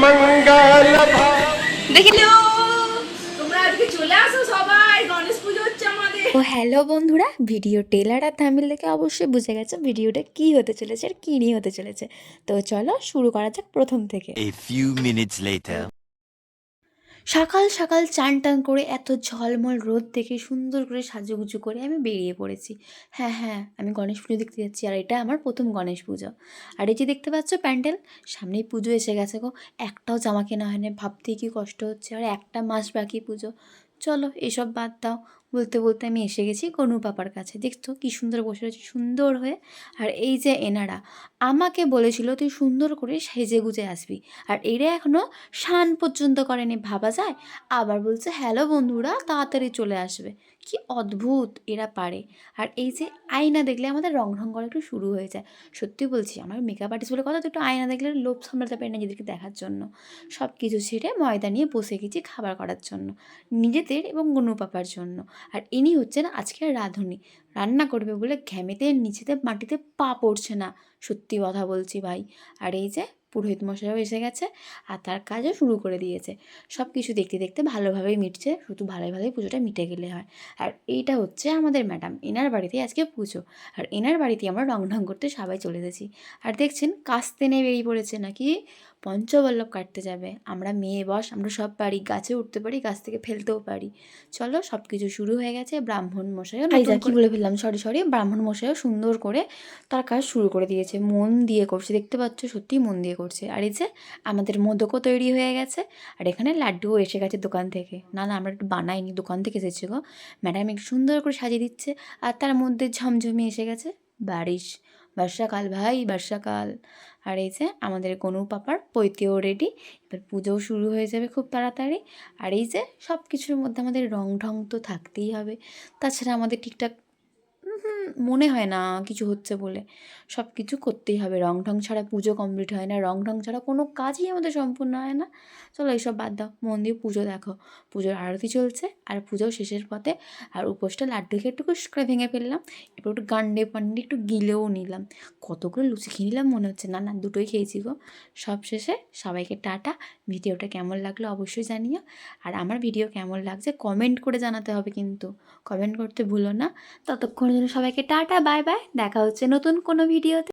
मंगल দেখিলো তোমরা আজকে চলে আসো সবাই, গণেশ পুজো হচ্ছে আমাদের। ও হ্যালো বন্ধুরা, ভিডিও টেলার আর থাম্বনেল দেখে অবশ্যই বুঝে গেছো ভিডিওটা কি হতে চলেছে আর কী নিয়ে হতে চলেছে। তো চলো শুরু করা যাক প্রথম থেকে। A few minutes later. সকাল সকাল চান টান করে এত ঝলমল রোদ দেখে সুন্দর করে সাজুগুজু করে আমি বেরিয়ে পড়েছি। হ্যাঁ হ্যাঁ, আমি গণেশ পুজো দেখতে যাচ্ছি আর এটা আমার প্রথম গণেশ পুজো। আর এই যে দেখতে পাচ্ছ প্যান্ডেল, সামনেই পুজো এসে গেছে গো। একটাও জামা কেনা হয় না, ভাবতেই কি কষ্ট হচ্ছে। আর একটা মাস বাকি পুজো। চলো এসব বাদ দাও, বলতে বলতে আমি এসে গেছি গনু পাপার কাছে। দেখতো কি সুন্দর বসে রয়েছে সুন্দর হয়ে। আর এই যে এনারা আমাকে বলেছিল তুই সুন্দর করে সেজে গুজে আসবি, আর এরা এখনও স্নান পর্যন্ত করেনি, ভাবা যায়। আবার বলছে হ্যালো বন্ধুরা তাড়াতাড়ি চলে আসবে। কি অদ্ভুত এরা পারে। আর এই যে আয়না দেখলে আমাদের রং ঢং করা একটু শুরু হয়ে যায়। সত্যি বলছি, আমার মেকআপ আর্টিস্ট বলে কথা, তো একটু আয়না দেখলে লোভ সামলাতে পারি না নিজেদেরকে দেখার জন্য। সব কিছু ছেড়ে ময়দা নিয়ে বসে গেছি খাবার করার জন্য, নিজেদের এবং গনু পাপার জন্য। আর ইনি হচ্ছেন আজকের রাঁধুনি, রান্না করবে বলে ঘ্যামেতে নিচেতে মাটিতে পা পড়ছে না। সত্যি কথা বলছি ভাই। আর এই যে পুরোহিত মশাইও এসে গেছে আর তার কাজও শুরু করে দিয়েছে। সব কিছু দেখতে দেখতে ভালোভাবেই মিটছে, শুধু ভালোই ভালোই পুজোটা মিটে গেলে হয়। আর এইটা হচ্ছে আমাদের ম্যাডাম, এনার বাড়িতে আজকে পুজো। আর এনার বাড়িতে আমরা রং ঢং করতে সবাই চলে গেছি। আর দেখছেন কাস্তে নিয়ে বেরিয়ে পড়েছে নাকি পঞ্চবল্লভ কাটতে যাবে। আমরা মেয়ে বস, আমরা সব পারি, গাছে উঠতে পারি, গাছ থেকে ফেলতেও পারি। চলো সব কিছু শুরু হয়ে গেছে। ব্রাহ্মণ মশাইও কি বলে ফেললাম, সরি সরি, ব্রাহ্মণ মশাইও সুন্দর করে তার কাজ শুরু করে দিয়েছে, মন দিয়ে করছে, দেখতে পাচ্ছ সত্যিই মন দিয়ে করছে। আর এই যে আমাদের মোদকও তৈরি হয়ে গেছে। আর এখানে লাড্ডুও এসে গেছে দোকান থেকে। না না, আমরা একটু বানাইনি, দোকান থেকে এসেছে গো। ম্যাডাম একটু সুন্দর করে সাজিয়ে দিচ্ছে। আর তার মধ্যে ঝমঝমিয়ে এসে গেছে বারিশ, বর্ষাকাল ভাই বর্ষাকাল। আর এই যে আমাদের গনু পাপার পৈতেও রেডি, এবার পুজোও শুরু হয়ে যাবে খুব তাড়াতাড়ি। আর এই যে সব কিছুর মধ্যে আমাদের রং ঢং তো থাকতেই হবে, তাছাড়া আমাদের ঠিকঠাক মনে হয় না কিছু হচ্ছে বলে। সব কিছু করতেই হবে, রং ঢং ছাড়া পুজো কমপ্লিট হয় না, রং ঢং ছাড়া কোনো কাজই আমাদের সম্পূর্ণ হয় না। চলো এইসব বাদ দাও, মন দিয়ে পুজো দেখো। পুজোর আরতি চলছে আর পুজো শেষের পথে। আর উপোসটা লাড্ডু খেয়ে একটু করে ভেঙে ফেললাম, এবার একটু গান্ডে পান্ডে একটু গিলেও নিলাম। কতগুলো লুচি খেয়ে নিলাম মনে হচ্ছে, না না দুটোই খেয়েছি গো। সব শেষে সবাইকে টাটা। ভিডিওটা কেমন লাগলো অবশ্যই জানিও। আর আমার ভিডিও কেমন লাগছে কমেন্ট করে জানাতে হবে কিন্তু, কমেন্ট করতে ভুলো না। ততক্ষণের জন্য সবাইকে টাটা বাই বাই, দেখা হচ্ছে নতুন কোনো ভিডিওতে।